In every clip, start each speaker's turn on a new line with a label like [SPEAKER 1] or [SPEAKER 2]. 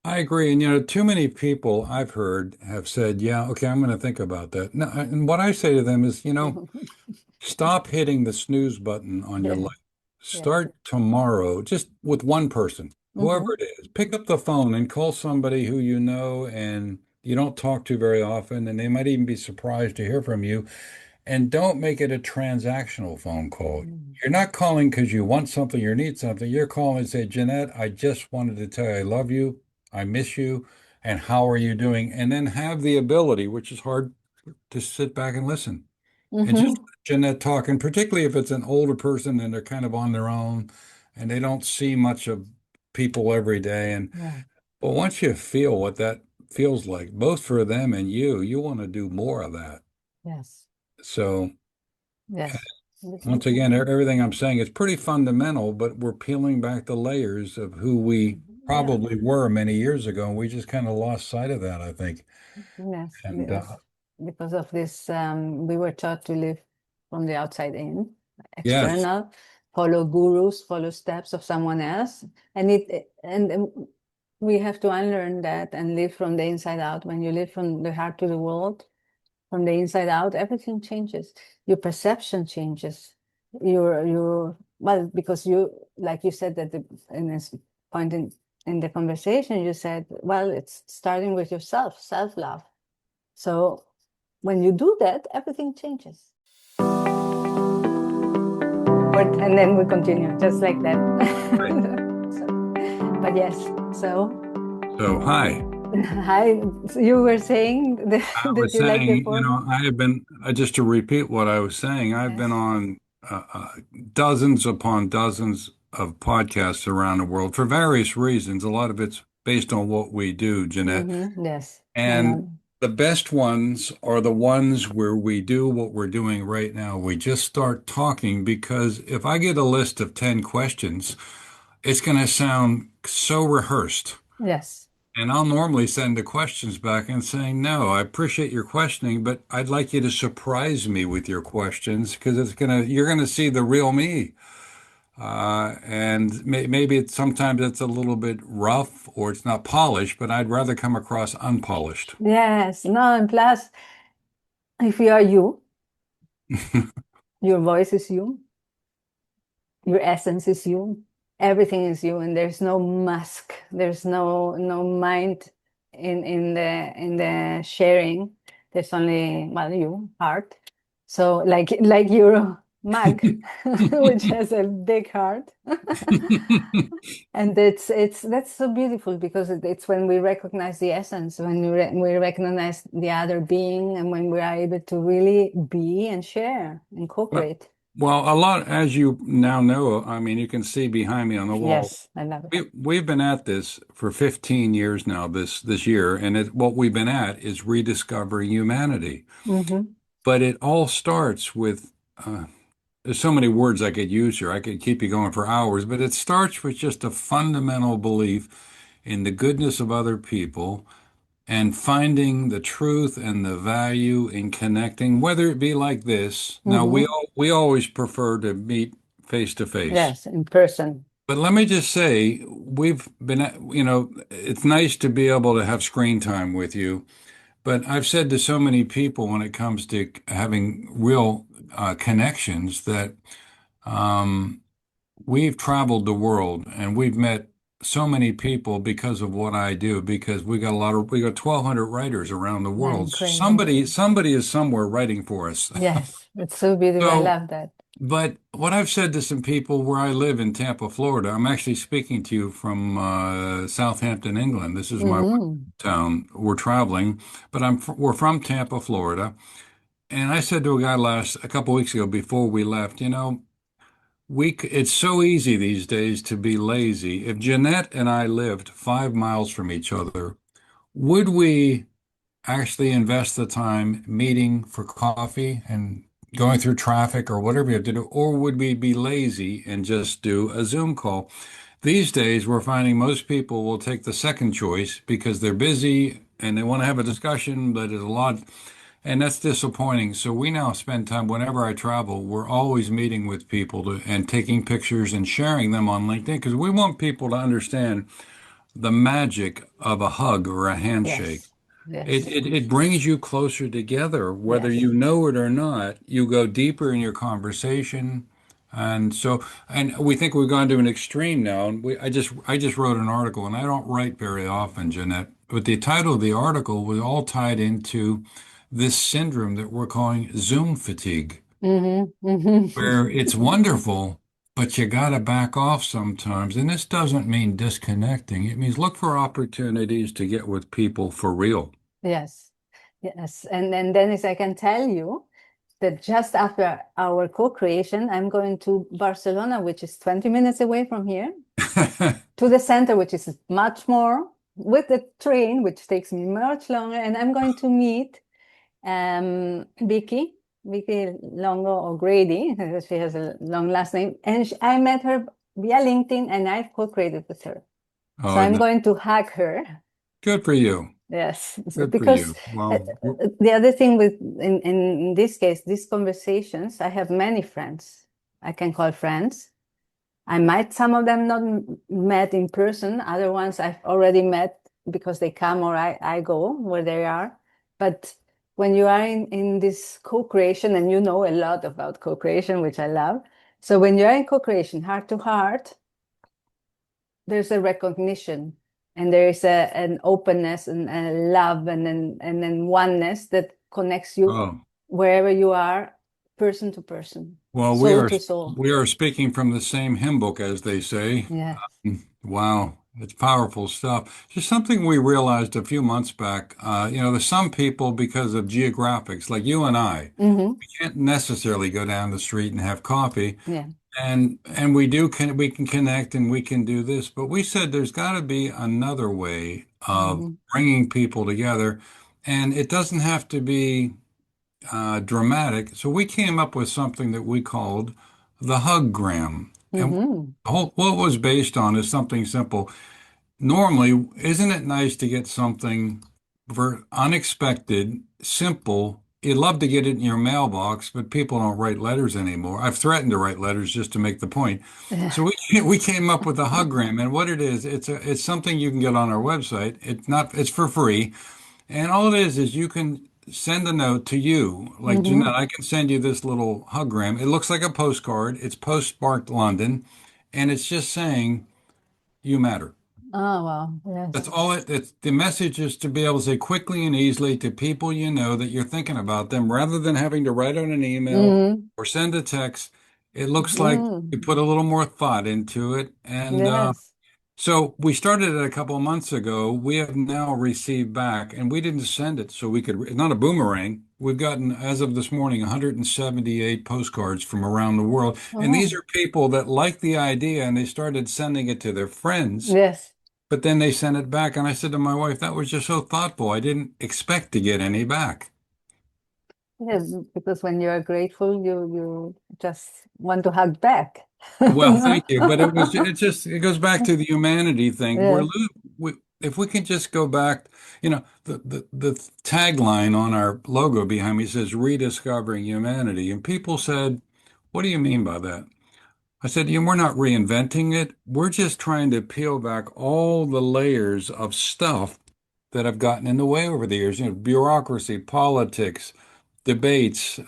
[SPEAKER 1] I agree. And, too many people I've heard have said, yeah, okay, I'm going to think about that. No, and what I say to them is, stop hitting the snooze button on your
[SPEAKER 2] Yeah,
[SPEAKER 1] life.
[SPEAKER 2] yeah.
[SPEAKER 1] Start tomorrow just with one person, whoever
[SPEAKER 2] Mm-hmm.
[SPEAKER 1] it is. Pick up the phone and call somebody who you know and you don't talk to very often, and they might even be surprised to hear from you. And don't make it a transactional phone call. You're not calling because you want something or need something. You're calling and say, Jeanette, I just wanted to tell you I love you, I miss you, and how are you doing? And then have the ability, which is hard, to sit back and listen and just
[SPEAKER 2] Mm-hmm.
[SPEAKER 1] let Jeanette talk. And particularly if it's an older person and they're kind of on their own and they don't see much of people every day. And
[SPEAKER 2] Yeah.
[SPEAKER 1] but once you feel what that feels like, both for them and you want to do more of that.
[SPEAKER 2] Yes.
[SPEAKER 1] So
[SPEAKER 2] Yes.
[SPEAKER 1] once again, everything I'm saying is pretty fundamental, but we're peeling back the layers of who we
[SPEAKER 2] Yeah.
[SPEAKER 1] probably were many years ago, and we just kind of lost sight of that, I think.
[SPEAKER 2] Yes.
[SPEAKER 1] And
[SPEAKER 2] Because of this, we were taught to live from the outside in,
[SPEAKER 1] yes,
[SPEAKER 2] external, follow gurus, follow steps of someone else, and we have to unlearn that and live from the inside out. When you live from the heart to the world, from the inside out, everything changes. Your perception changes. Well, because you, like you said at in this point in the conversation, you said, well, it's starting with yourself, self-love. So when you do that, everything changes. And then we continue just like that.
[SPEAKER 1] right.
[SPEAKER 2] But yes, so
[SPEAKER 1] So, hi.
[SPEAKER 2] hi, you were saying
[SPEAKER 1] I
[SPEAKER 2] that
[SPEAKER 1] was
[SPEAKER 2] you like the
[SPEAKER 1] saying,
[SPEAKER 2] format?
[SPEAKER 1] I have been, just to repeat what I was saying, I've been
[SPEAKER 2] Yes.
[SPEAKER 1] on dozens upon dozens of podcasts around the world for various reasons. A lot of it's based on what we do, Jeanette.
[SPEAKER 2] Mm-hmm. Yes, I
[SPEAKER 1] And
[SPEAKER 2] know.
[SPEAKER 1] the best ones are the ones where we do what we're doing right now. We just start talking because if I get a list of 10 questions, it's going to sound so rehearsed.
[SPEAKER 2] Yes.
[SPEAKER 1] And I'll normally send the questions back and saying, no, I appreciate your questioning, but I'd like you to surprise me with your questions because you're gonna see the real me. And maybe sometimes it's a little bit rough or it's not polished, but I'd rather come across unpolished.
[SPEAKER 2] Yes. No, and plus, if you are you, your voice is you, your essence is you, everything is you, and there's no mask, there's no mind in the sharing. There's only, well, you, heart. So like your mug, which has a big heart. And it's that's so beautiful because it's when we recognize the essence, when we recognize the other being, and when we are able to really be and share and
[SPEAKER 1] Well,
[SPEAKER 2] co-create.
[SPEAKER 1] well, a lot, as you now know, I mean, you can see behind me on the wall.
[SPEAKER 2] Yes, I love it.
[SPEAKER 1] We've been at this for 15 years now, this year, and what we've been at is rediscovering humanity.
[SPEAKER 2] Mm-hmm.
[SPEAKER 1] But it all starts with there's so many words I could use here. I could keep you going for hours, but it starts with just a fundamental belief in the goodness of other people and finding the truth and the value in connecting, whether it be like this. Now,
[SPEAKER 2] Mm-hmm.
[SPEAKER 1] we always prefer to meet face to face.
[SPEAKER 2] Yes, in person.
[SPEAKER 1] But let me just say, we've been, it's nice to be able to have screen time with you. But I've said to so many people when it comes to having real connections that um, we've traveled the world and we've met so many people because of what I do, because we got 1,200 writers around the
[SPEAKER 2] Yeah,
[SPEAKER 1] world.
[SPEAKER 2] incredible.
[SPEAKER 1] Somebody is somewhere writing for us.
[SPEAKER 2] Yes, it's so beautiful. I
[SPEAKER 1] So,
[SPEAKER 2] love that.
[SPEAKER 1] but what I've said to some people where I live in Tampa, Florida, I'm actually speaking to you from Southampton, England. This is my
[SPEAKER 2] Mm-hmm.
[SPEAKER 1] town. We're traveling, but we're from Tampa, Florida. And I said to a guy a couple weeks ago before we left, it's so easy these days to be lazy. If Jeanette and I lived 5 miles from each other, would we actually invest the time meeting for coffee and going through traffic or whatever you have to do, or would we be lazy and just do a Zoom call? These days, we're finding most people will take the second choice because they're busy and they want to have a discussion, but it's a lot. And that's disappointing. So we now spend time, whenever I travel, we're always meeting with people and taking pictures and sharing them on LinkedIn because we want people to understand the magic of a hug or a handshake.
[SPEAKER 2] Yes,
[SPEAKER 1] It,
[SPEAKER 2] yes,
[SPEAKER 1] it it brings you closer together, whether
[SPEAKER 2] yes.
[SPEAKER 1] you know it or not. You go deeper in your conversation, and so and we think we've gone to an extreme now. And I just wrote an article, and I don't write very often, Jeanette. But the title of the article was all tied into this syndrome that we're calling Zoom fatigue, where it's wonderful, but you got to back off sometimes. And this doesn't mean disconnecting. It means look for opportunities to get with people for real.
[SPEAKER 2] Yes, yes. And then Dennis, I can tell you that just after our co-creation, I'm going to Barcelona, which is 20 minutes away from here, to the center, which is much more, with the train, which takes me much longer. And I'm going to meet Vicky Longo O'Grady. She has a long last name. And I met her via LinkedIn and I've co-created with her. So
[SPEAKER 1] Oh,
[SPEAKER 2] I'm
[SPEAKER 1] no.
[SPEAKER 2] going to hug her.
[SPEAKER 1] Good for you.
[SPEAKER 2] Yes,
[SPEAKER 1] Good for
[SPEAKER 2] because
[SPEAKER 1] you. Well,
[SPEAKER 2] the other thing with in this case, these conversations, I have many friends I can call friends. I might some of them not met in person, other ones I've already met because they come or I go where they are. But when you are in this co-creation and you know a lot about co-creation, which I love. So when you're in co-creation, heart to heart, there's a recognition and there is an openness and a love and then oneness that connects you
[SPEAKER 1] oh,
[SPEAKER 2] wherever you are, person to person,
[SPEAKER 1] well, we
[SPEAKER 2] soul
[SPEAKER 1] are
[SPEAKER 2] to soul.
[SPEAKER 1] we are speaking from the same hymn book, as they say.
[SPEAKER 2] Yes.
[SPEAKER 1] Wow, it's powerful stuff. Just something we realized a few months back. There's some people because of geographics, like you and I,
[SPEAKER 2] Mm-hmm.
[SPEAKER 1] we can't necessarily go down the street and have coffee.
[SPEAKER 2] Yeah.
[SPEAKER 1] And we can connect and we can do this, but we said there's got to be another way of
[SPEAKER 2] Mm-hmm.
[SPEAKER 1] bringing people together, and it doesn't have to be dramatic. So we came up with something that we called the Huggram, and
[SPEAKER 2] Mm-hmm.
[SPEAKER 1] what it was based on is something simple. Normally, isn't it nice to get something for unexpected, simple? You'd love to get it in your mailbox, but people don't write letters anymore. I've threatened to write letters just to make the point.
[SPEAKER 2] Yeah.
[SPEAKER 1] So we came up with a Huggram, and what it is, it's something you can get on our website. It's for free, and all it is you can send a note to you, like
[SPEAKER 2] Mm-hmm.
[SPEAKER 1] Jeanette. I can send you this little Huggram. It looks like a postcard. It's postmarked London, and it's just saying you matter.
[SPEAKER 2] Oh, wow.
[SPEAKER 1] That's
[SPEAKER 2] Yes.
[SPEAKER 1] all the message is to be able to say quickly and easily to people you know that you're thinking about them rather than having to write out an email
[SPEAKER 2] Mm-hmm.
[SPEAKER 1] or send a text. It looks like you
[SPEAKER 2] Mm-hmm.
[SPEAKER 1] put a little more thought into it. And
[SPEAKER 2] Yes.
[SPEAKER 1] so we started it a couple of months ago. We have now received back, and we didn't send it so we could, it's not a boomerang. We've gotten, as of this morning, 178 postcards from around the world. And these
[SPEAKER 2] Oh,
[SPEAKER 1] are people that like the idea and they started sending it to their friends.
[SPEAKER 2] yes.
[SPEAKER 1] But then they sent it back, and I said to my wife, that was just so thoughtful. I didn't expect to get any back.
[SPEAKER 2] Yes, because when you are grateful, you just want to hug back.
[SPEAKER 1] Well,
[SPEAKER 2] No?
[SPEAKER 1] thank you. But it goes back to the humanity thing.
[SPEAKER 2] Yes.
[SPEAKER 1] If we can just go back, the tagline on our logo behind me says rediscovering humanity. And people said, what do you mean by that? I said, we're not reinventing it. We're just trying to peel back all the layers of stuff that have gotten in the way over the years, bureaucracy, politics, debates,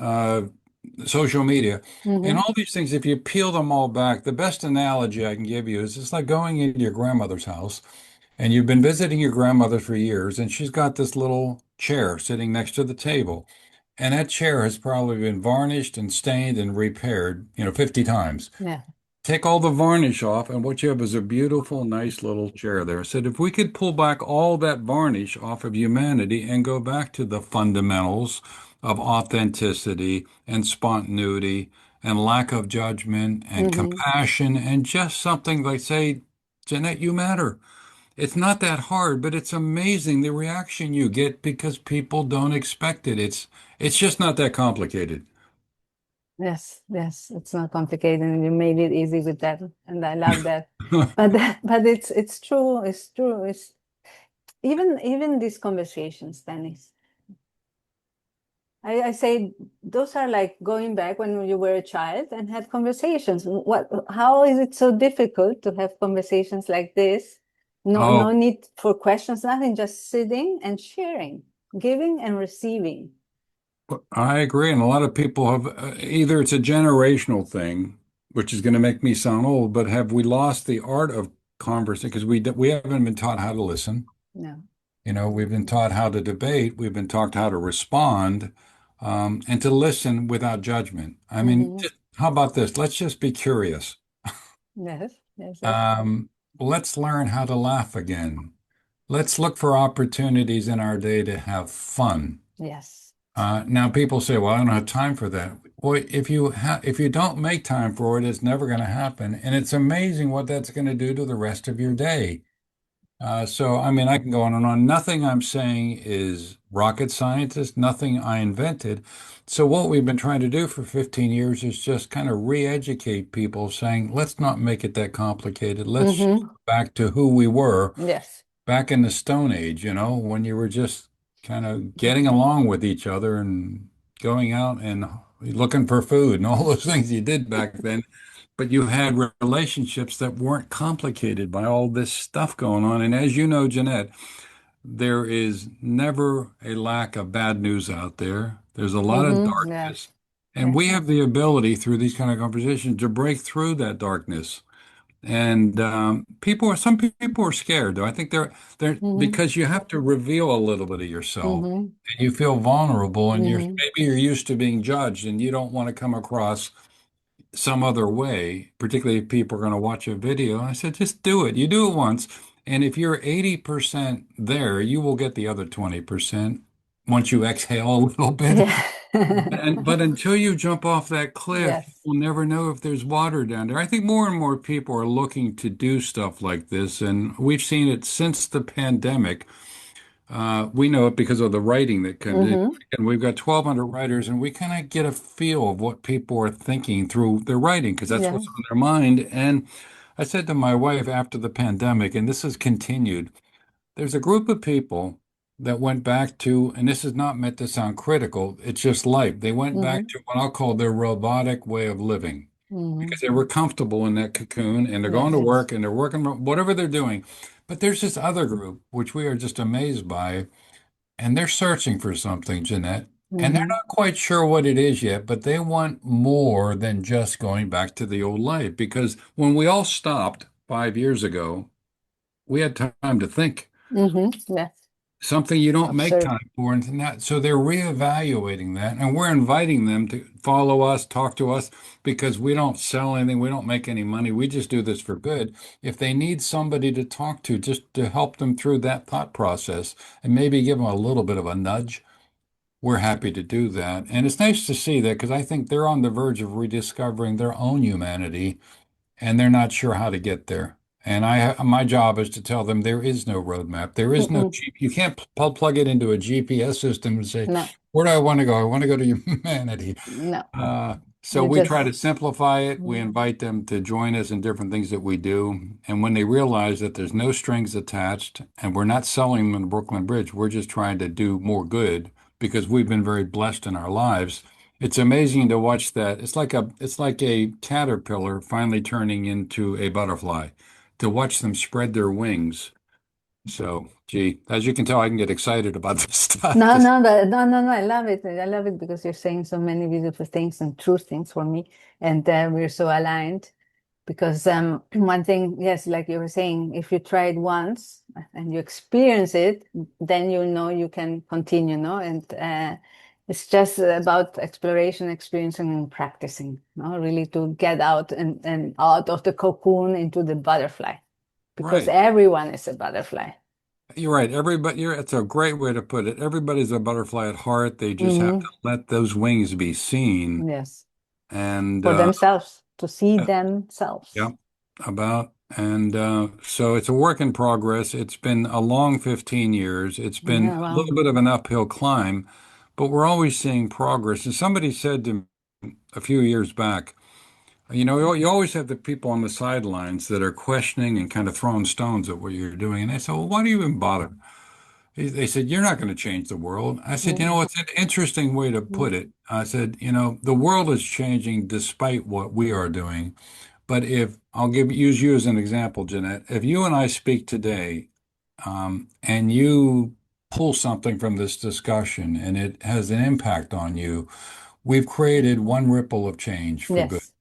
[SPEAKER 1] social media, and
[SPEAKER 2] Mm-hmm.
[SPEAKER 1] all these things. If you peel them all back, the best analogy I can give you is it's like going into your grandmother's house and you've been visiting your grandmother for years, and she's got this little chair sitting next to the table. And that chair has probably been varnished and stained and repaired, 50 times.
[SPEAKER 2] Yeah.
[SPEAKER 1] Take all the varnish off, and what you have is a beautiful, nice little chair there. I said, if we could pull back all that varnish off of humanity and go back to the fundamentals of authenticity and spontaneity and lack of judgment and
[SPEAKER 2] Mm-hmm.
[SPEAKER 1] compassion and just something like, say, Jeanette, you matter. It's not that hard, but it's amazing the reaction you get because people don't expect it. It's just not that complicated.
[SPEAKER 2] Yes, yes, it's not complicated, and you made it easy with that, and I love that. But but it's true, it's true. It's even these conversations, Dennis. I say those are like going back when you were a child and had conversations. How is it so difficult to have conversations like this No, no
[SPEAKER 1] Oh,
[SPEAKER 2] need for questions, nothing, just sitting and sharing, giving and receiving.
[SPEAKER 1] I agree. And a lot of people have either it's a generational thing, which is going to make me sound old, but have we lost the art of conversation? Because we haven't been taught how to listen.
[SPEAKER 2] No.
[SPEAKER 1] We've been taught how to debate. We've been taught how to respond, and to listen without judgment. I mean,
[SPEAKER 2] Mm-hmm.
[SPEAKER 1] how about this? Let's just be curious.
[SPEAKER 2] Yes, yes, yes.
[SPEAKER 1] Um, let's learn how to laugh again. Let's look for opportunities in our day to have fun.
[SPEAKER 2] Yes.
[SPEAKER 1] Now, people say, "Well, I don't have time for that." Well, if you don't make time for it, it's never going to happen, and it's amazing what that's going to do to the rest of your day. So, I mean, I can go on and on. Nothing I'm saying is rocket scientist, nothing I invented. So, what we've been trying to do for 15 years is just kind of re-educate people, saying, let's not make it that complicated. Let's go
[SPEAKER 2] Mm-hmm.
[SPEAKER 1] back to who we were
[SPEAKER 2] Yes.
[SPEAKER 1] back in the Stone Age, when you were just kind of getting along with each other and going out and looking for food and all those things you did back then. But you had relationships that weren't complicated by all this stuff going on. And as you know, Jeanette, there is never a lack of bad news out there. There's a lot of
[SPEAKER 2] Mm-hmm.
[SPEAKER 1] darkness.
[SPEAKER 2] Yes.
[SPEAKER 1] And we
[SPEAKER 2] Yes.
[SPEAKER 1] have the ability through these kind of conversations to break through that darkness. And some people are scared, though. I think they're
[SPEAKER 2] Mm-hmm.
[SPEAKER 1] because you have to reveal a little bit of yourself,
[SPEAKER 2] Mm-hmm.
[SPEAKER 1] and you feel vulnerable, and
[SPEAKER 2] Mm-hmm.
[SPEAKER 1] maybe you're used to being judged, and you don't want to come across some other way, particularly if people are going to watch a video. I said, just do it. You do it once. And if you're 80% there, you will get the other 20% once you exhale a little bit.
[SPEAKER 2] Yeah.
[SPEAKER 1] But until you jump off that cliff,
[SPEAKER 2] Yes.
[SPEAKER 1] you'll never know if there's water down there. I think more and more people are looking to do stuff like this, and we've seen it since the pandemic. We know it because of the writing that comes in.
[SPEAKER 2] Mm-hmm.
[SPEAKER 1] And we've got 1,200 writers, and we kind of get a feel of what people are thinking through their writing because that's what's
[SPEAKER 2] Yes.
[SPEAKER 1] on their mind. And I said to my wife after the pandemic, and this has continued, there's a group of people that went back to, and this is not meant to sound critical, it's just life. They went back
[SPEAKER 2] Mm-hmm.
[SPEAKER 1] to what I'll call their robotic way of living
[SPEAKER 2] Mm-hmm.
[SPEAKER 1] because they were comfortable in that cocoon and they're going to
[SPEAKER 2] Yes.
[SPEAKER 1] work and they're working whatever they're doing. But there's this other group, which we are just amazed by, and they're searching for something, Jeanette. And they're
[SPEAKER 2] Mm-hmm.
[SPEAKER 1] not quite sure what it is yet, but they want more than just going back to the old life. Because when we all stopped 5 years ago, we had time to think.
[SPEAKER 2] Mm-hmm. Yes.
[SPEAKER 1] Something you don't make
[SPEAKER 2] Observe.
[SPEAKER 1] time for, and that, so they're reevaluating that, and we're inviting them to follow us, talk to us, because we don't sell anything, we don't make any money, we just do this for good. If they need somebody to talk to, just to help them through that thought process, and maybe give them a little bit of a nudge, we're happy to do that. And it's nice to see that because I think they're on the verge of rediscovering their own humanity and they're not sure how to get there. And my job is to tell them there is no roadmap. There is no
[SPEAKER 2] Mm-mm.
[SPEAKER 1] you can't plug it into a GPS system and say,
[SPEAKER 2] No.
[SPEAKER 1] where do I want to go? I want to go to humanity.
[SPEAKER 2] No.
[SPEAKER 1] So
[SPEAKER 2] You
[SPEAKER 1] we try
[SPEAKER 2] just.
[SPEAKER 1] to simplify it. We
[SPEAKER 2] Mm-hmm.
[SPEAKER 1] invite them to join us in different things that we do. And when they realize that there's no strings attached and we're not selling them the Brooklyn Bridge, we're just trying to do more good because we've been very blessed in our lives. It's amazing to watch that. It's like a caterpillar finally turning into a butterfly, to watch them spread their wings. So, gee, as you can tell, I can get excited about this stuff.
[SPEAKER 2] No, no, no, no, no. I love it. I love it because you're saying so many beautiful things and true things for me, and we're so aligned. Because one thing, yes, like you were saying, if you try it once and you experience it, then you know you can continue, no? And it's just about exploration, experiencing, and practicing, no? Really to get out and out of the cocoon into the butterfly, because
[SPEAKER 1] Right.
[SPEAKER 2] everyone is a butterfly.
[SPEAKER 1] You're right. It's a great way to put it. Everybody's a butterfly at heart. They just have to
[SPEAKER 2] Hmm.
[SPEAKER 1] let those wings be seen.
[SPEAKER 2] Yes,
[SPEAKER 1] And,
[SPEAKER 2] for themselves, to see themselves.
[SPEAKER 1] yeah, so it's a work in progress. It's been a long 15 years. It's been
[SPEAKER 2] Yeah,
[SPEAKER 1] a
[SPEAKER 2] wow.
[SPEAKER 1] little bit of an uphill climb, but we're always seeing progress. And somebody said to me a few years back, you always have the people on the sidelines that are questioning and kind of throwing stones at what you're doing. And I said, well, why do you even bother? They said, you're not going to change the world. I said,
[SPEAKER 2] Mm-hmm.
[SPEAKER 1] it's an interesting way to put it. I said, the world is changing despite what we are doing. But if I'll use you as an example, Jeanette, if you and I speak today, and you pull something from this discussion and it has an impact on you, we've created one ripple of change for good.
[SPEAKER 2] Yes.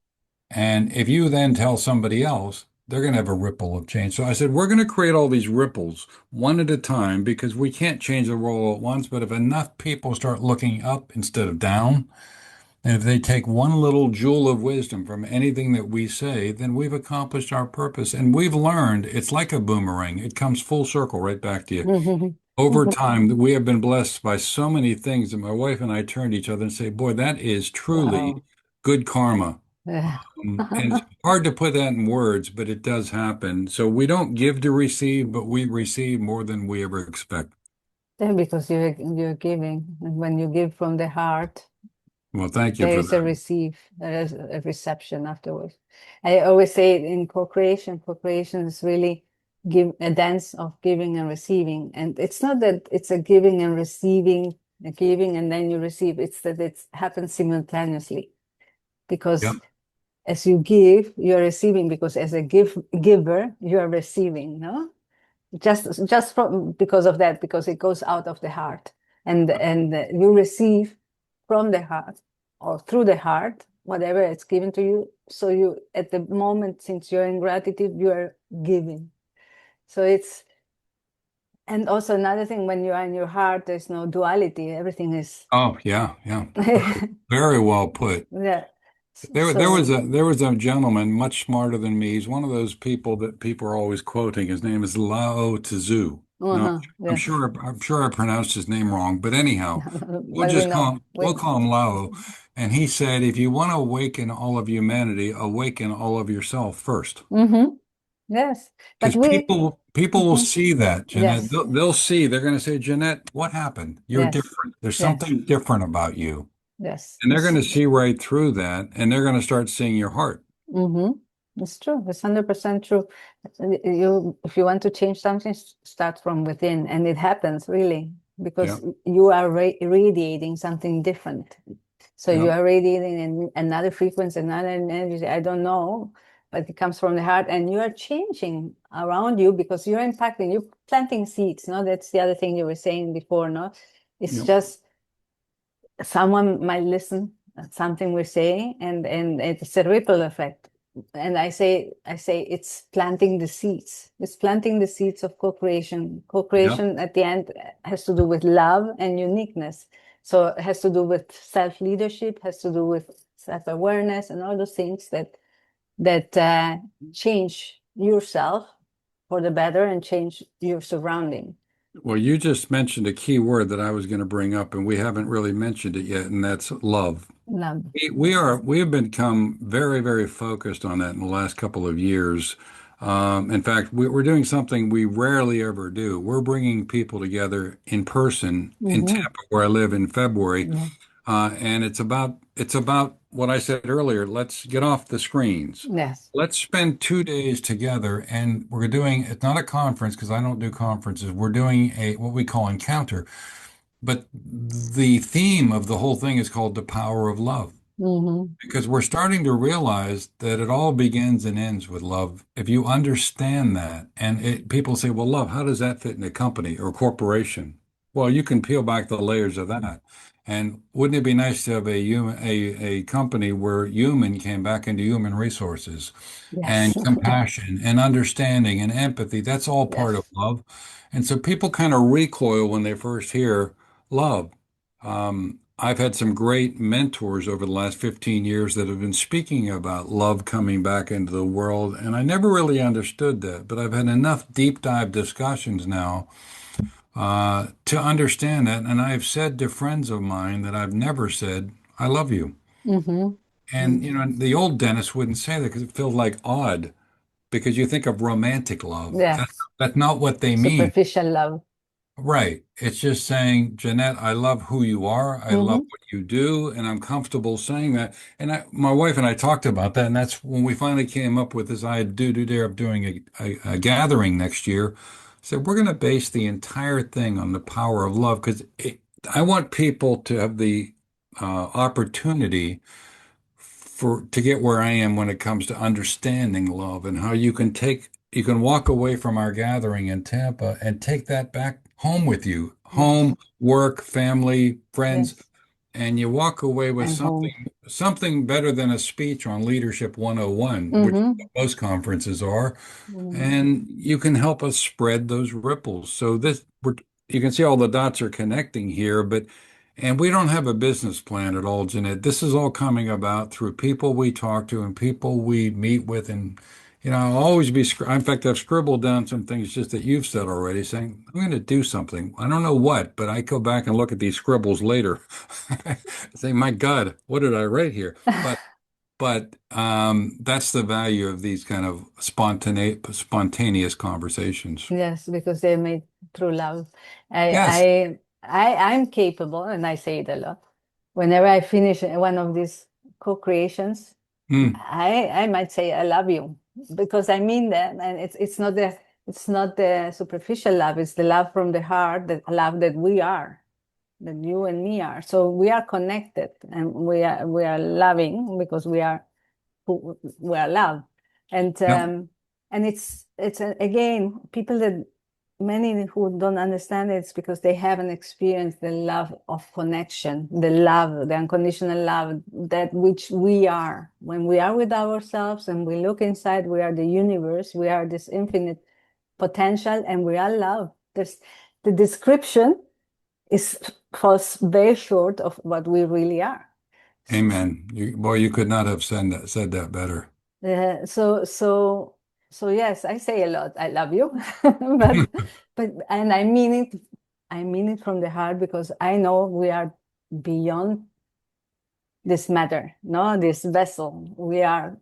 [SPEAKER 1] And if you then tell somebody else, they're going to have a ripple of change. So I said, we're going to create all these ripples one at a time because we can't change the world all at once. But if enough people start looking up instead of down, and if they take one little jewel of wisdom from anything that we say, then we've accomplished our purpose. And we've learned it's like a boomerang. It comes full circle right back to you. Over time, we have been blessed by so many things that my wife and I turn to each other and say, boy, that is truly
[SPEAKER 2] Wow.
[SPEAKER 1] good karma.
[SPEAKER 2] Yeah.
[SPEAKER 1] And it's hard to put that in words, but it does happen. So we don't give to receive, but we receive more than we ever expect.
[SPEAKER 2] Yeah, because you're giving, and when you give from the heart,
[SPEAKER 1] Well, thank you
[SPEAKER 2] there
[SPEAKER 1] for
[SPEAKER 2] is a
[SPEAKER 1] that.
[SPEAKER 2] receive, there is a reception afterwards. I always say in co-creation, co-creation is really give a dance of giving and receiving. And it's not that it's a giving and receiving, a giving and then you receive. It's that it happens simultaneously.
[SPEAKER 1] Yeah.
[SPEAKER 2] Because as you give, you're receiving, because as a giver, you are receiving, no? Just from because of that, because it goes out of the heart, and you receive from the heart or through the heart whatever it's given to you. So you, at the moment, since you're in gratitude, you are giving. So it's, and also another thing, when you are in your heart, there's no duality. Everything is
[SPEAKER 1] Oh, yeah, yeah. Very well put.
[SPEAKER 2] yeah.
[SPEAKER 1] There was
[SPEAKER 2] So
[SPEAKER 1] a gentleman much smarter than me. He's one of those people that people are always quoting. His name is Lao Tzu. Now,
[SPEAKER 2] yes.
[SPEAKER 1] I'm sure I pronounced his name wrong, but anyhow,
[SPEAKER 2] But we know
[SPEAKER 1] we'll call him Lao. And he said, if you want to awaken all of humanity, awaken all of yourself first.
[SPEAKER 2] mm-hmm. Yes, but
[SPEAKER 1] Because
[SPEAKER 2] we
[SPEAKER 1] people will
[SPEAKER 2] mhm.
[SPEAKER 1] see that, Jeanette.
[SPEAKER 2] Yes,
[SPEAKER 1] They'll see. They're going to say, Jeanette, what happened? You're
[SPEAKER 2] yes,
[SPEAKER 1] different. There's
[SPEAKER 2] yes,
[SPEAKER 1] something different about you.
[SPEAKER 2] yes.
[SPEAKER 1] And they're going to see right through that, and they're going to start seeing your heart.
[SPEAKER 2] Mm-hmm. It's true. It's 100% true. You, if you want to change something, start from within, and it happens really
[SPEAKER 1] Yeah,
[SPEAKER 2] because you are radiating something different. So
[SPEAKER 1] yeah.
[SPEAKER 2] you are radiating another frequency, another energy. I don't know, but it comes from the heart, and you are changing around you because you're impacting. You're planting seeds. No, that's the other thing you were saying before. No, it's
[SPEAKER 1] Yeah.
[SPEAKER 2] just someone might listen at something we're saying, and it's a ripple effect. And I say it's planting the seeds. It's planting the seeds of co-creation.
[SPEAKER 1] Yeah.
[SPEAKER 2] Co-creation at the end has to do with love and uniqueness. So it has to do with self-leadership, has to do with self-awareness, and all those things that change yourself for the better and change your surrounding.
[SPEAKER 1] Well, you just mentioned a key word that I was going to bring up, and we haven't really mentioned it yet, and that's love.
[SPEAKER 2] Love.
[SPEAKER 1] We have become very, very focused on that in the last couple of years. In fact, we're doing something we rarely ever do. We're bringing people together in person in
[SPEAKER 2] Mm-hmm.
[SPEAKER 1] Tampa, where I live, in February.
[SPEAKER 2] Yeah.
[SPEAKER 1] And it's about what I said earlier. Let's get off the screens.
[SPEAKER 2] Yes.
[SPEAKER 1] Let's spend 2 days together, and we're doing. It's not a conference because I don't do conferences. We're doing a what we call encounter, but the theme of the whole thing is called the power of love
[SPEAKER 2] Mm-hmm.
[SPEAKER 1] because we're starting to realize that it all begins and ends with love. If you understand that, and people say, well, love, how does that fit in a company or corporation? Well, you can peel back the layers of that. And wouldn't it be nice to have a company where human came back into human resources
[SPEAKER 2] Yes.
[SPEAKER 1] and compassion and understanding and empathy? That's all part of
[SPEAKER 2] Yes.
[SPEAKER 1] love. And so people kind of recoil when they first hear love. I've had some great mentors over the last 15 years that have been speaking about love coming back into the world, and I never really understood that, but I've had enough deep dive discussions now to understand that, and I've said to friends of mine that I've never said, I love you.
[SPEAKER 2] Mm-hmm.
[SPEAKER 1] And, you know, the old Dennis wouldn't say that because it feels like odd, because you think of romantic love.
[SPEAKER 2] Yes.
[SPEAKER 1] That's not what they mean.
[SPEAKER 2] Superficial love.
[SPEAKER 1] Right. It's just saying, Jeanette, I love who you are. I love
[SPEAKER 2] Mm-hmm.
[SPEAKER 1] what you do, and I'm comfortable saying that. And my wife and I talked about that, and that's when we finally came up with this idea of doing a gathering next year. So we're going to base the entire thing on the power of love because I want people to have the opportunity for to get where I am when it comes to understanding love and how you can walk away from our gathering in Tampa and take that back home with you.
[SPEAKER 2] Yes,
[SPEAKER 1] Home, work, family, friends,
[SPEAKER 2] yes,
[SPEAKER 1] and you walk away with
[SPEAKER 2] and home.
[SPEAKER 1] something better than a speech on Leadership 101, which
[SPEAKER 2] Mm-hmm.
[SPEAKER 1] most conferences are,
[SPEAKER 2] Mm-hmm.
[SPEAKER 1] and you can help us spread those ripples. So you can see all the dots are connecting here, but and we don't have a business plan at all, Jeanette. This is all coming about through people we talk to and people we meet with. And, I'll always be, in fact, I've scribbled down some things just that you've said already, saying, I'm going to do something. I don't know what, but I go back and look at these scribbles later. Say, my God, what did I write here? But that's the value of these kind of spontaneous conversations.
[SPEAKER 2] Yes, because they're made through love.
[SPEAKER 1] Yes.
[SPEAKER 2] I'm capable, and I say it a lot. Whenever I finish one of these co-creations,
[SPEAKER 1] Mm.
[SPEAKER 2] I might say I love you because I mean that, and it's not the superficial love. It's the love from the heart, the love that we are, that you and me are. So we are connected, and we are loving because we are love, and
[SPEAKER 1] Yep.
[SPEAKER 2] again, people that many who don't understand it, it's because they haven't experienced the love of connection, the love, the unconditional love, that which we are. When we are with ourselves and we look inside, we are the universe, we are this infinite potential, and we are love. There's the description is falls very short of what we really are.
[SPEAKER 1] Amen. Boy, you could not have said that better.
[SPEAKER 2] Uh, so so so yes, I say a lot, I love you, but and I mean it. I mean it from the heart because I know we are beyond this matter, no, this vessel. We are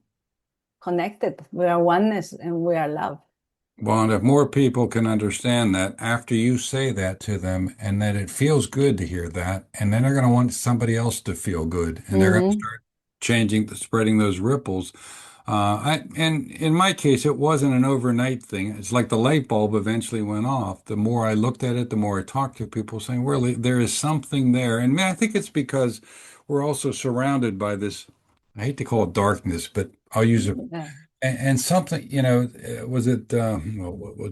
[SPEAKER 2] connected. We are oneness, and we are love.
[SPEAKER 1] Well, and if more people can understand that after you say that to them and that it feels good to hear that, and then they're going to want somebody else to feel good and they're going to
[SPEAKER 2] Mm-hmm.
[SPEAKER 1] start spreading those ripples. And in my case, it wasn't an overnight thing. It's like the light bulb eventually went off. The more I looked at it, the more I talked to people saying, really, there is something there. And man, I think it's because we're also surrounded by this, I hate to call it darkness, but I'll use it.
[SPEAKER 2] Yeah.
[SPEAKER 1] And something, was it,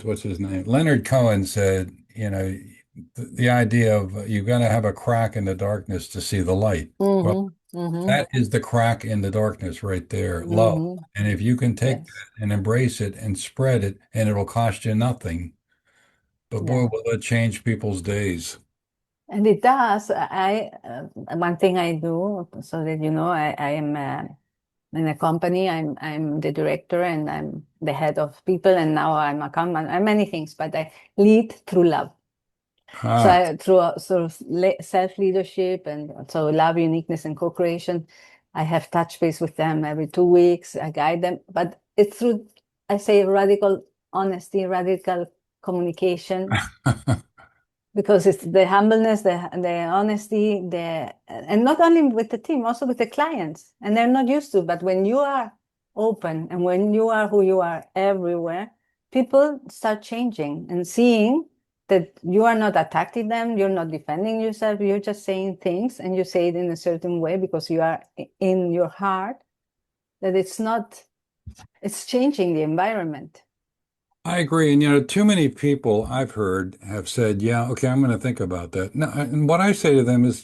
[SPEAKER 1] what's his name? Leonard Cohen said, the idea of you've got to have a crack in the darkness to see the light. Well,
[SPEAKER 2] Mm-hmm. Mm-hmm.
[SPEAKER 1] that is the crack in the darkness right there, love.
[SPEAKER 2] Mm-hmm.
[SPEAKER 1] And if you can take
[SPEAKER 2] Yes.
[SPEAKER 1] that and embrace it and spread it, and it'll cost you nothing, but boy,
[SPEAKER 2] Yeah.
[SPEAKER 1] will it change people's days.
[SPEAKER 2] And it does. One thing I do, so that you know, I am in a company. I'm the director, and I'm the head of people, and now I'm I'm many things, but I lead through love. So
[SPEAKER 1] Ah,
[SPEAKER 2] I through sort of self leadership, and so love, uniqueness, and co-creation. I have touch base with them every 2 weeks. I guide them, but it's through, I say, radical honesty, radical communication, because it's the humbleness, the honesty, and not only with the team, also with the clients. And they're not used to, but when you are open and when you are who you are everywhere, people start changing and seeing that you are not attacking them, you're not defending yourself, you're just saying things, and you say it in a certain way because you are in your heart, that it's changing the environment.
[SPEAKER 1] I agree. And too many people I've heard have said, yeah, okay, I'm going to think about that. No, and what I say to them is,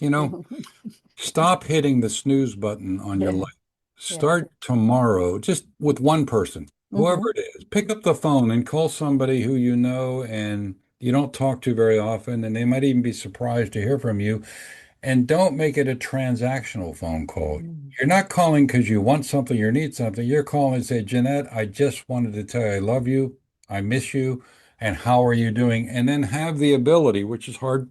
[SPEAKER 1] stop hitting the snooze button on your
[SPEAKER 2] Yeah,
[SPEAKER 1] life.
[SPEAKER 2] yes.
[SPEAKER 1] Start tomorrow just with one person, whoever
[SPEAKER 2] Mm-hmm.
[SPEAKER 1] it is. Pick up the phone and call somebody who you know and you don't talk to very often, and they might even be surprised to hear from you. And don't make it a transactional phone call.
[SPEAKER 2] Mm-hmm.
[SPEAKER 1] You're not calling because you want something or need something. You're calling and say, Jeanette, I just wanted to tell you I love you, I miss you, and how are you doing? And then have the ability, which is hard,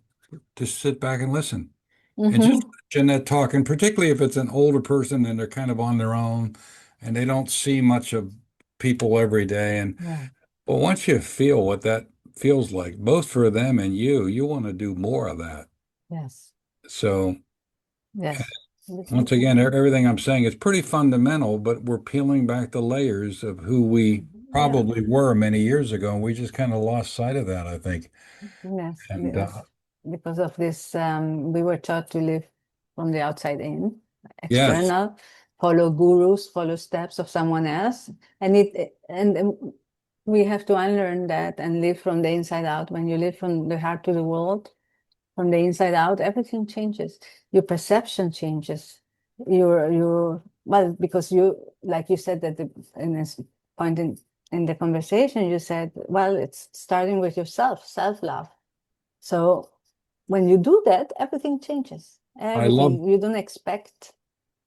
[SPEAKER 1] to sit back and listen and just
[SPEAKER 2] Mm-hmm.
[SPEAKER 1] let Jeanette talk. And particularly if it's an older person and they're kind of on their own and they don't see much of people every day. And
[SPEAKER 2] Yeah.
[SPEAKER 1] but once you feel what that feels like, both for them and you want to do more of that.
[SPEAKER 2] Yes.
[SPEAKER 1] So
[SPEAKER 2] Yes.
[SPEAKER 1] once again, everything I'm saying is pretty fundamental, but we're peeling back the layers of who we
[SPEAKER 2] Yeah.
[SPEAKER 1] probably were many years ago. And we just kind of lost sight of that, I think.
[SPEAKER 2] Yes.
[SPEAKER 1] And
[SPEAKER 2] Yes. Because of this, we were taught to live from the outside in,
[SPEAKER 1] yes,
[SPEAKER 2] external. follow gurus, follow steps of someone else, and we have to unlearn that and live from the inside out. When you live from the heart to the world, from the inside out, everything changes. Your perception changes. Your well, because you, like you said at in this point in the conversation, you said, well, it's starting with yourself, self-love. So when you do that, everything changes.
[SPEAKER 1] I love.
[SPEAKER 2] Everything you don't expect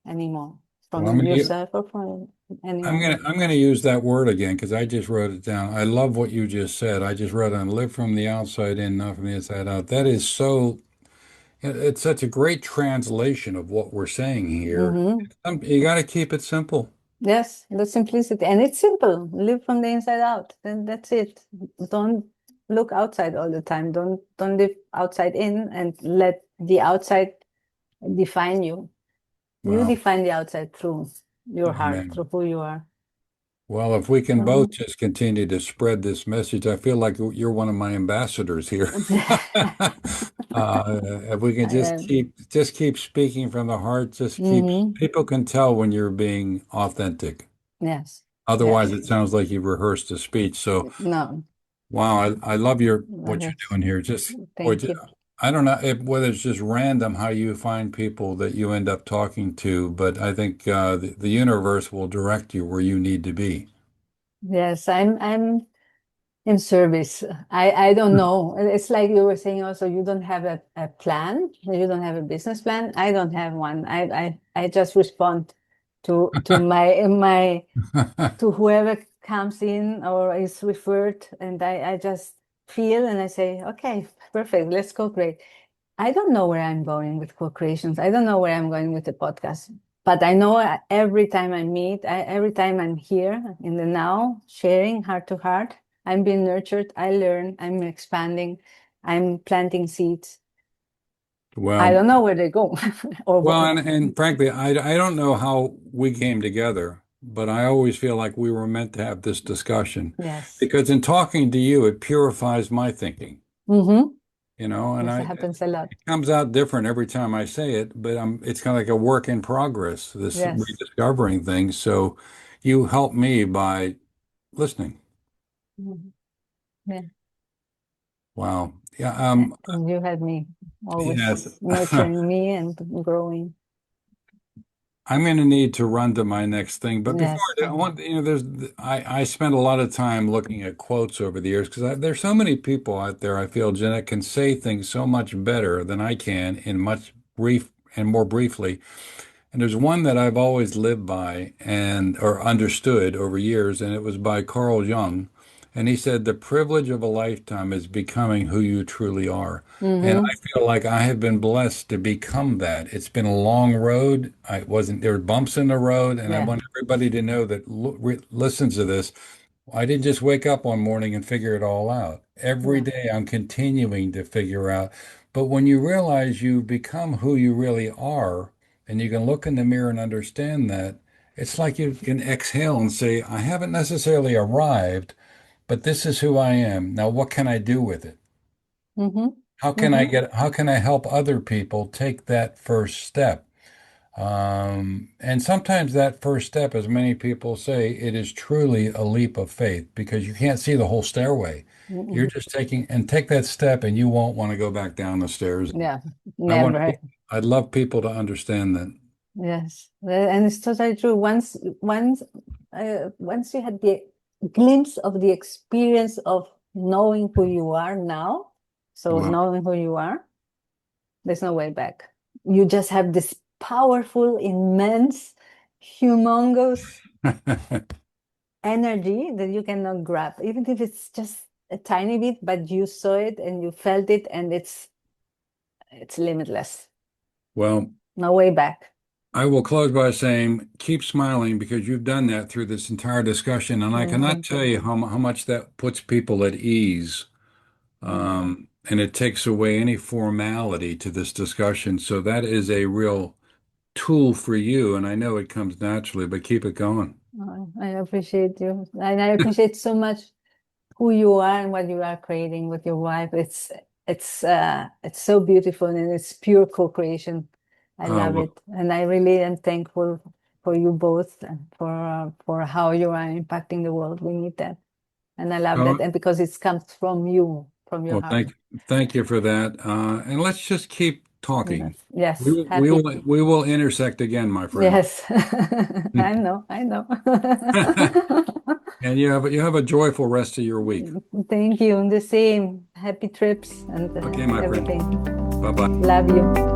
[SPEAKER 2] anymore
[SPEAKER 1] Well, I'm
[SPEAKER 2] from
[SPEAKER 1] gonna
[SPEAKER 2] yourself or from anyone.
[SPEAKER 1] I'm gonna use that word again because I just wrote it down. I love what you just said. I just wrote on live from the outside in, not from the inside out. That is so. It's such a great translation of what we're saying here.
[SPEAKER 2] Hmm.
[SPEAKER 1] You got to keep it simple.
[SPEAKER 2] Yes, the simplicity. And it's simple. Live from the inside out. Then that's it. Don't look outside all the time. Don't live outside in and let the outside define you. You
[SPEAKER 1] Wow.
[SPEAKER 2] define the outside through your heart, through
[SPEAKER 1] Amen.
[SPEAKER 2] who you are.
[SPEAKER 1] Well, if we can both
[SPEAKER 2] Mhm.
[SPEAKER 1] just continue to spread this message, I feel like you're one of my ambassadors here. If we can just keep speaking from the heart, just keep
[SPEAKER 2] Hmm.
[SPEAKER 1] people can tell when you're being authentic.
[SPEAKER 2] Yes,
[SPEAKER 1] Otherwise,
[SPEAKER 2] yes.
[SPEAKER 1] it sounds like you've rehearsed a speech. So,
[SPEAKER 2] No,
[SPEAKER 1] wow, I love your what you're
[SPEAKER 2] that's,
[SPEAKER 1] doing here. Just
[SPEAKER 2] thank you.
[SPEAKER 1] I don't know whether it's just random how you find people that you end up talking to, but I think the universe will direct you where you need to be.
[SPEAKER 2] Yes, I'm in service. I don't know. It's like you were saying also, you don't have a plan, you don't have a business plan. I don't have one. I just respond to my to whoever comes in or is referred, and I just feel and I say, okay, perfect, let's co-create. I don't know where I'm going with co-creations. I don't know where I'm going with the podcast, but I know every time I meet, every time I'm here in the now, sharing heart to heart, I'm being nurtured. I learn. I'm expanding. I'm planting seeds. I
[SPEAKER 1] Well,
[SPEAKER 2] don't know where they go, or
[SPEAKER 1] well,
[SPEAKER 2] what.
[SPEAKER 1] and frankly, I don't know how we came together, but I always feel like we were meant to have this discussion
[SPEAKER 2] Yes.
[SPEAKER 1] because in talking to you, it purifies my thinking,
[SPEAKER 2] Mm-hmm.
[SPEAKER 1] and
[SPEAKER 2] Yes,
[SPEAKER 1] I
[SPEAKER 2] it happens a lot.
[SPEAKER 1] it comes out different every time I say it, but it's kind of like a work in progress, this
[SPEAKER 2] Yes.
[SPEAKER 1] rediscovering thing. So you help me by listening.
[SPEAKER 2] Mhm. Yeah.
[SPEAKER 1] Wow. Yeah.
[SPEAKER 2] And you had me
[SPEAKER 1] Yes.
[SPEAKER 2] always nurturing me and growing.
[SPEAKER 1] I'm going to need to run to my next thing, but before
[SPEAKER 2] Yes.
[SPEAKER 1] I do, I want I spent a lot of time looking at quotes over the years because there's so many people out there. I feel Jeanette can say things so much better than I can in much brief and more briefly. And there's one that I've always lived by and or understood over years, and it was by Carl Jung. And he said, the privilege of a lifetime is becoming who you truly are. And
[SPEAKER 2] Mm-hmm.
[SPEAKER 1] I feel like I have been blessed to become that. It's been a long road. There were bumps in the road, and I
[SPEAKER 2] Yeah.
[SPEAKER 1] want everybody to know that listens to this. I didn't just wake up one morning and figure it all out. Every
[SPEAKER 2] Yeah.
[SPEAKER 1] day I'm continuing to figure out. But when you realize you become who you really are, and you can look in the mirror and understand that, it's like you can exhale and say, I haven't necessarily arrived, but this is who I am. Now, what can I do with it?
[SPEAKER 2] Mm-hmm.
[SPEAKER 1] I
[SPEAKER 2] Mm-hmm.
[SPEAKER 1] how can I help other people take that first step? And sometimes that first step, as many people say, it is truly a leap of faith because you can't see the whole stairway. You're
[SPEAKER 2] Mm-hmm.
[SPEAKER 1] just take that step and you won't want to go back down the stairs.
[SPEAKER 2] Yeah.
[SPEAKER 1] I want,
[SPEAKER 2] Never.
[SPEAKER 1] I'd love people to understand that.
[SPEAKER 2] Yes. And it's totally true. Once you had the glimpse of the experience of knowing who you are now, so
[SPEAKER 1] Wow.
[SPEAKER 2] knowing who you are, there's no way back. You just have this powerful, immense, humongous energy that you cannot grab, even if it's just a tiny bit, but you saw it and you felt it, and it's limitless.
[SPEAKER 1] Well,
[SPEAKER 2] No way back.
[SPEAKER 1] I will close by saying keep smiling because you've done that through this entire discussion, and I cannot
[SPEAKER 2] Mhm.
[SPEAKER 1] tell you how much that puts people at ease.
[SPEAKER 2] Mm.
[SPEAKER 1] And it takes away any formality to this discussion. So that is a real tool for you, and I know it comes naturally, but keep it going.
[SPEAKER 2] I appreciate you, and I appreciate so much who you are and what you are creating with your wife. It's so beautiful and it's pure co-creation. I love
[SPEAKER 1] Well,
[SPEAKER 2] it, and I really am thankful for you both and for how you are impacting the world. We need that. And I love that.
[SPEAKER 1] Oh,
[SPEAKER 2] And because it comes from you, from your
[SPEAKER 1] well,
[SPEAKER 2] heart.
[SPEAKER 1] thank you for that. And let's just keep talking.
[SPEAKER 2] Yes, happy.
[SPEAKER 1] We will intersect again, my friend.
[SPEAKER 2] Yes, I know, I know.
[SPEAKER 1] And you have a joyful rest of your week.
[SPEAKER 2] Thank you. The same. Happy trips and
[SPEAKER 1] Okay, my friend.
[SPEAKER 2] everything.
[SPEAKER 1] Bye-bye.
[SPEAKER 2] Love you.